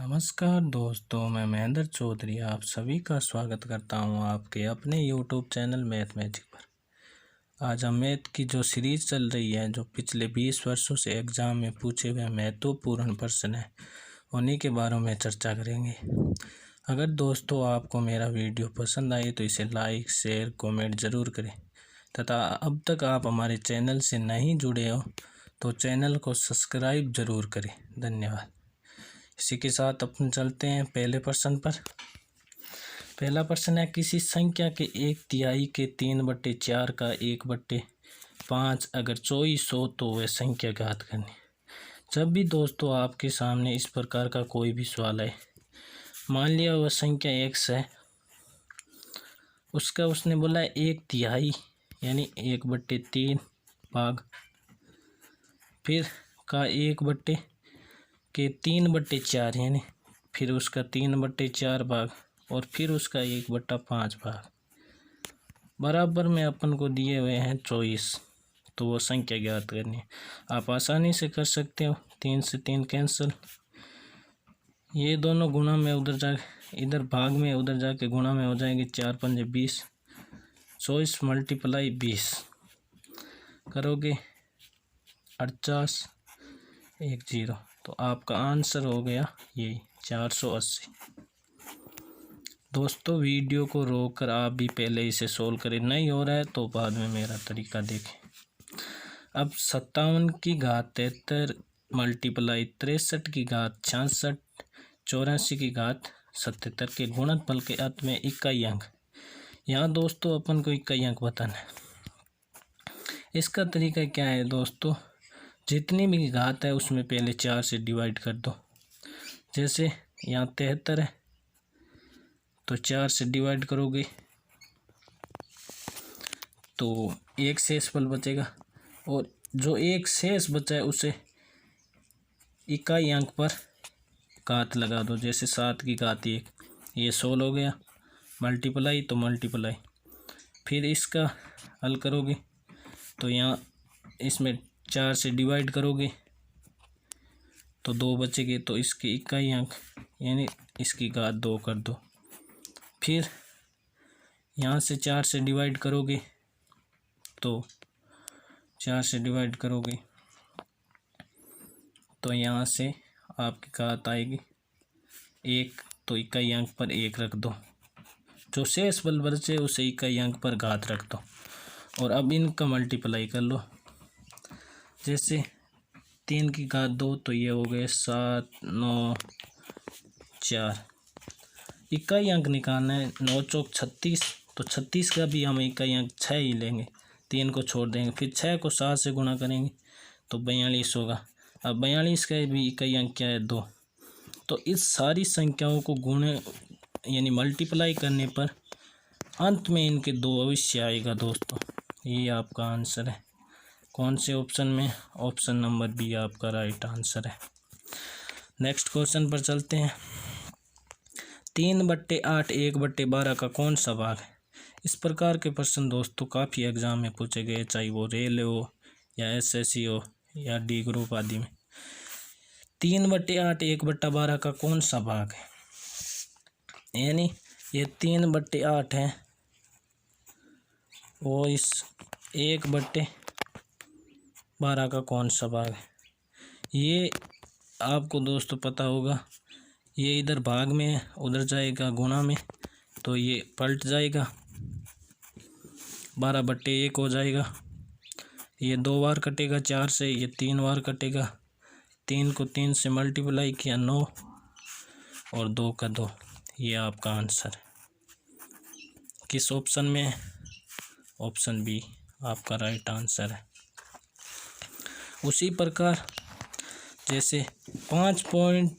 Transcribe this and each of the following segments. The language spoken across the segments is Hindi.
नमस्कार दोस्तों, मैं महेंद्र चौधरी आप सभी का स्वागत करता हूं आपके अपने यूट्यूब चैनल मैथ मैजिक पर। आज हम मैथ की जो सीरीज़ चल रही है, जो पिछले 20 वर्षों से एग्ज़ाम में पूछे हुए महत्वपूर्ण प्रश्न हैं, उन्हीं के बारे में चर्चा करेंगे। अगर दोस्तों आपको मेरा वीडियो पसंद आए तो इसे लाइक शेयर कमेंट ज़रूर करें तथा अब तक आप हमारे चैनल से नहीं जुड़े हो तो चैनल को सब्सक्राइब ज़रूर करें। धन्यवाद। इसी के साथ अपन चलते हैं पहले प्रश्न पर। पहला प्रश्न है, किसी संख्या के 1/3 के 3/4 का 1/5 अगर 24 हो तो वह संख्या ज्ञात करनी। जब भी दोस्तों आपके सामने इस प्रकार का कोई भी सवाल है, मान लिया वह संख्या x है, उसका उसने बोला है 1/3 यानी 1/3 भाग, फिर का 3/4 यानी फिर उसका 3/4 भाग और फिर उसका 1/5 भाग बराबर में अपन को दिए हुए हैं 24। तो वो संख्या ज्ञात करनी है। आप आसानी से कर सकते हो। 3 से 3 कैंसिल, ये दोनों गुणा में उधर जा, इधर भाग में उधर जाके गुणा में हो जाएंगे। 4 पंजे 20, 24 × 20 करोगे 48 10। तो आपका आंसर हो गया ये 480। दोस्तों वीडियो को रोककर आप भी पहले इसे सोल्व करें, नहीं हो रहा है तो बाद में मेरा तरीका देखें। अब 57 की घात 73 मल्टीप्लाई 63 की घात 66 84 की घात 77 के गुणनफल के अंत में इकाई अंक। यहाँ दोस्तों अपन को इकाई अंक बताना है। इसका तरीका क्या है दोस्तों, जितनी भी घात है उसमें पहले 4 से डिवाइड कर दो। जैसे यहाँ 73 है तो 4 से डिवाइड करोगे तो एक शेषफल बचेगा, और जो एक शेष बचा है उसे इकाई अंक पर घात लगा दो। जैसे 7 की घात 1, ये 16 हो गया। मल्टीप्लाई तो मल्टीप्लाई, फिर इसका हल करोगे तो यहाँ इसमें 4 से डिवाइड करोगे तो 2 बचेंगे, तो इसके इकाई अंक यानी इसकी घात 2 कर दो। फिर यहाँ से 4 से डिवाइड करोगे तो 4 से डिवाइड करोगे तो यहाँ से आपकी घात आएगी 1, तो इकाई अंक पर 1 रख दो। जो शेष बल बचे उसे इकाई अंक पर घात रख दो, और अब इनका मल्टीप्लाई कर लो। जैसे 3 की घात 2 तो ये हो गए 7 9 4। इकाई अंक निकालना है। 9 चौक 36, तो 36 का भी हम इकाई अंक 6 ही लेंगे, 3 को छोड़ देंगे। फिर 6 को 7 से गुणा करेंगे तो 42 होगा। अब 42 का भी इकाई अंक क्या है 2। तो इस सारी संख्याओं को गुणे यानी मल्टीप्लाई करने पर अंत में इनके 2 अवश्य आएगा दोस्तों। ये आपका आंसर है। कौन से ऑप्शन में? ऑप्शन नंबर बी आपका राइट आंसर है। नेक्स्ट क्वेश्चन पर चलते हैं। 3/8 1/12 का कौन सा भाग है? इस प्रकार के प्रश्न दोस्तों काफ़ी एग्जाम में पूछे गए, चाहे वो रेलवे हो या एसएससी हो या डी ग्रुप आदि में। 3/8 1/12 का कौन सा भाग है? यानी ये 3/8 है, वो इस 1/12 का कौन सा भाग है? ये आपको दोस्तों पता होगा। ये इधर भाग में उधर जाएगा गुणा में, तो ये पलट जाएगा 12/1 हो जाएगा। ये 2 बार कटेगा 4 से, ये 3 बार कटेगा। 3 को 3 से मल्टीप्लाई किया 9 और 2 का 2। ये आपका आंसर है। किस ऑप्शन में है? ऑप्शन बी आपका राइट आंसर है। उसी प्रकार जैसे 5 पॉइंट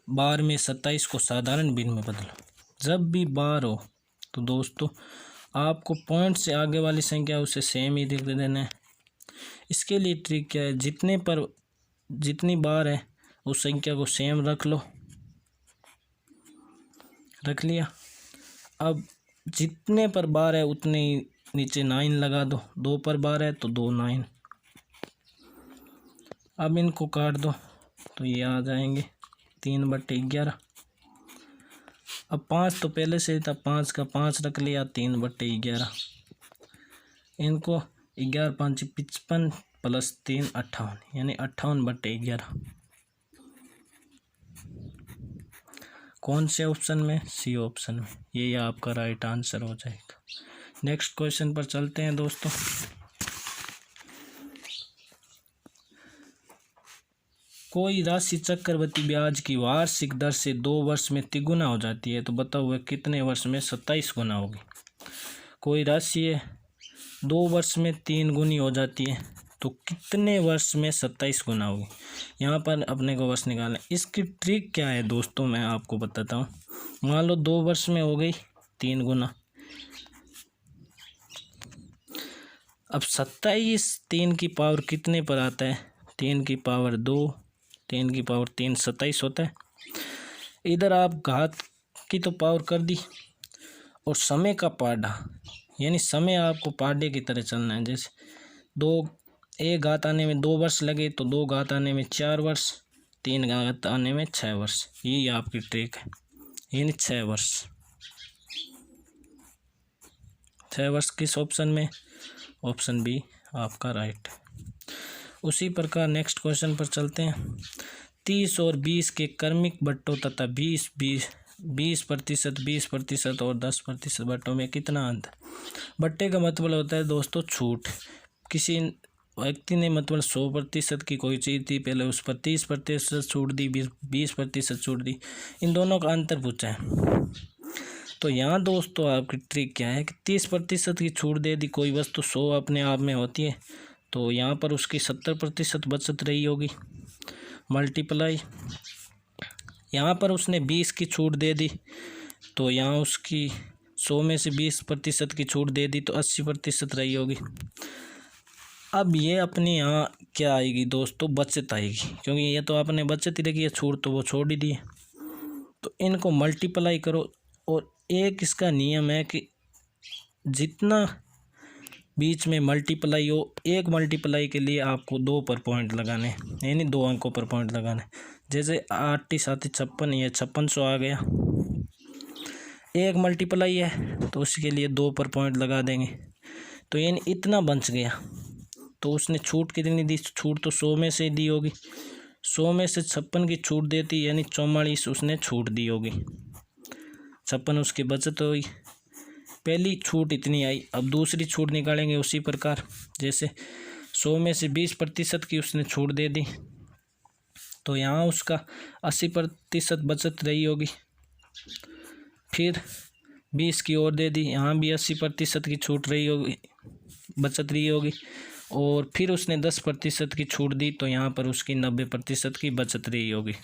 बार में 27 को साधारण भिन्न में बदलो। जब भी बार हो तो दोस्तों आपको पॉइंट से आगे वाली संख्या उसे सेम ही लिख देना है। इसके लिए ट्रिक क्या है, जितनी बार है उस संख्या को सेम रख लो। रख लिया। अब जितने पर बार है उतने ही नीचे 9 लगा दो। 2 पर बार है तो 2 9। अब इनको काट दो तो ये आ जाएंगे 3/11। अब 5 तो पहले से ही था, 5 का 5 रख लिया, 3/11। इनको 11 5 55 प्लस 3 58, यानी 58/11। कौन से ऑप्शन में? सी ऑप्शन में। ये आपका राइट आंसर हो जाएगा। नेक्स्ट क्वेश्चन पर चलते हैं दोस्तों। कोई राशि चक्रवृद्धि ब्याज की वार्षिक दर से 2 वर्ष में तिगुना हो जाती है, तो बताओ वह कितने वर्ष में 27 गुना होगी। कोई राशि है 2 वर्ष में 3 गुनी हो जाती है, तो कितने वर्ष में 27 गुना होगी। यहाँ पर अपने को वर्ष निकालना। इसकी ट्रिक क्या है दोस्तों, मैं आपको बताता हूँ। मान लो 2 वर्ष में हो गई 3 गुना। अब 27 3 की पावर कितने पर आता है? 3 की पावर 2, 3 की पावर 3, 27 होता है। इधर आप घात की तो पावर कर दी, और समय का पाढ़ा, यानी समय आपको पाढ़े की तरह चलना है। जैसे 1 घात आने में 2 वर्ष लगे, तो 2 घात आने में 4 वर्ष, 3 घात आने में 6 वर्ष। यही आपकी ट्रिक है, यानी 6 वर्ष। 6 वर्ष किस ऑप्शन में? ऑप्शन बी आपका राइट है। उसी प्रकार नेक्स्ट क्वेश्चन पर चलते हैं। 30 और 20 के क्रमिक बट्टों तथा 20% 20% और 10% बट्टों में कितना अंतर? बट्टे का मतलब होता है दोस्तों छूट। किसी व्यक्ति ने मतलब 100% की कोई चीज़ थी, पहले उस पर 30% छूट दी, 20% छूट दी। इन दोनों का अंतर पूछा है। तो यहाँ दोस्तों आपकी ट्रिक क्या है कि 30% की छूट दे दी, कोई वस्तु 100 अपने आप में होती है, तो यहाँ पर उसकी 70% बचत रही होगी, मल्टीप्लाई। यहाँ पर उसने 20 की छूट दे दी, तो यहाँ उसकी 100 में से 20% की छूट दे दी, तो 80% रही होगी। अब ये अपने यहाँ क्या आएगी दोस्तों? बचत आएगी, क्योंकि ये तो आपने बचत ही रखी है, छूट तो वो छोड़ ही दी है। तो इनको मल्टीप्लाई करो, और एक इसका नियम है कि जितना बीच में मल्टीप्लाई हो, एक मल्टीप्लाई के लिए आपको 2 पर पॉइंट लगाने, यानी 2 अंकों पर पॉइंट लगाने। जैसे 8 7 56, ये 5600 आ गया। एक मल्टीप्लाई है तो उसके लिए 2 पर पॉइंट लगा देंगे, तो यानी इतना बच गया। तो उसने छूट कितनी दी? छूट तो 100 में से दी होगी, 100 में से 56 की छूट देती, यानी 44 उसने छूट दी होगी, 56 उसकी बचत हुई। पहली छूट इतनी आई। अब दूसरी छूट निकालेंगे उसी प्रकार। जैसे 100 में से 20% की उसने छूट दे दी, तो यहाँ उसका 80% बचत रही होगी। फिर 20 की और दे दी, यहाँ भी 80% की छूट रही होगी, बचत रही होगी। और फिर उसने 10% की छूट दी, तो यहाँ पर उसकी 90% की बचत रही होगी।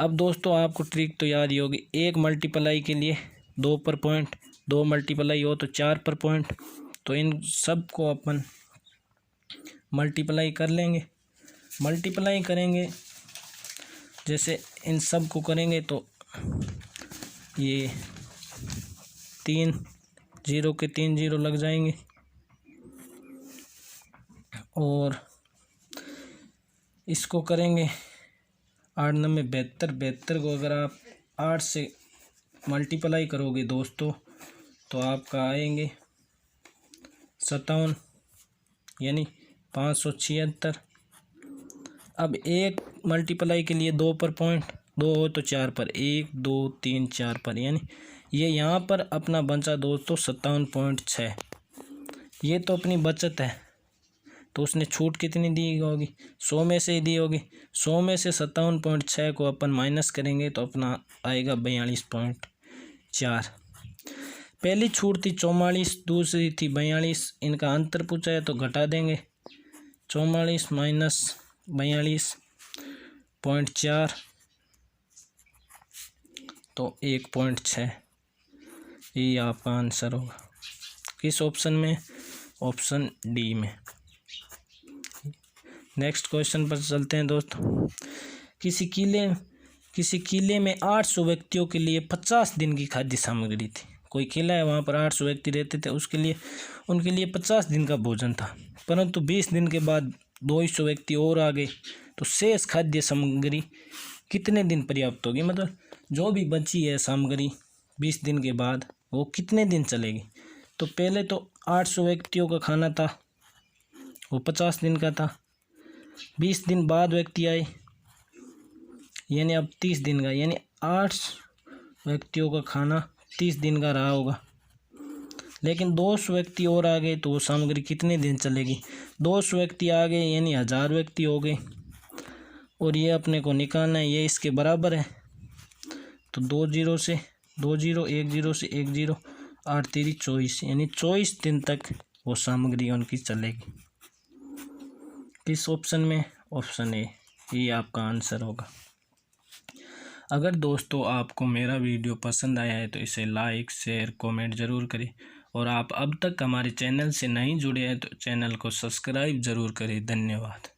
अब दोस्तों आपको ट्रिक तो याद ही होगी। एक मल्टीप्लाई के लिए 2 पर पॉइंट, 2 मल्टीप्लाई हो तो 4 पर पॉइंट। तो इन सब को अपन मल्टीप्लाई कर लेंगे। मल्टीप्लाई करेंगे, जैसे इन सब को करेंगे तो ये 3 0 के 3 0 लग जाएंगे, और इसको करेंगे 8 9 72, 72 को अगर आप 8 से मल्टीप्लाई करोगे दोस्तों, तो आपका आएंगे 57, यानी 576। अब एक मल्टीप्लाई के लिए 2 पर पॉइंट, 2 हो तो 4 पर, 1 2 3 4 पर, यानी ये यहाँ पर अपना बचा दोस्तों 57.6। ये तो अपनी बचत है, तो उसने छूट कितनी दी होगी? 100 में से ही दी होगी। 100 में से 57.6 को अपन माइनस करेंगे, तो अपना आएगा 42.4। पहली छूट थी 44, दूसरी थी 42। इनका अंतर पूछा है तो घटा देंगे, 44 माइनस 42.4, तो 1.6। ये आपका आंसर होगा। किस ऑप्शन में? ऑप्शन डी में। नेक्स्ट क्वेश्चन पर चलते हैं दोस्तों। किसी किले में 800 व्यक्तियों के लिए 50 दिन की खाद्य सामग्री थी। कोई किला है, वहाँ पर 800 व्यक्ति रहते थे, उनके लिए 50 दिन का भोजन था। परंतु 20 दिन के बाद 200 व्यक्ति और आ गए, तो शेष खाद्य सामग्री कितने दिन पर्याप्त होगी, मतलब जो भी बची है सामग्री 20 दिन के बाद वो कितने दिन चलेगी। तो पहले तो 800 व्यक्तियों का खाना था, वो 50 दिन का था। 20 दिन बाद व्यक्ति आए, यानी अब 30 दिन का, यानी 8 व्यक्तियों का खाना 30 दिन का रहा होगा। लेकिन 200 व्यक्ति और आ गए तो वो सामग्री कितने दिन चलेगी। 200 व्यक्ति आ गए यानी 1000 व्यक्ति हो गए, और ये अपने को निकालना है, ये इसके बराबर है। तो 2 जीरो से 2 जीरो, 1 जीरो से 1 जीरो, 8 3 24, यानी 24 दिन तक वो सामग्री उनकी चलेगी। किस ऑप्शन में? ऑप्शन ए, ये आपका आंसर होगा। अगर दोस्तों आपको मेरा वीडियो पसंद आया है तो इसे लाइक शेयर कमेंट ज़रूर करें, और आप अब तक हमारे चैनल से नहीं जुड़े हैं तो चैनल को सब्सक्राइब ज़रूर करें। धन्यवाद।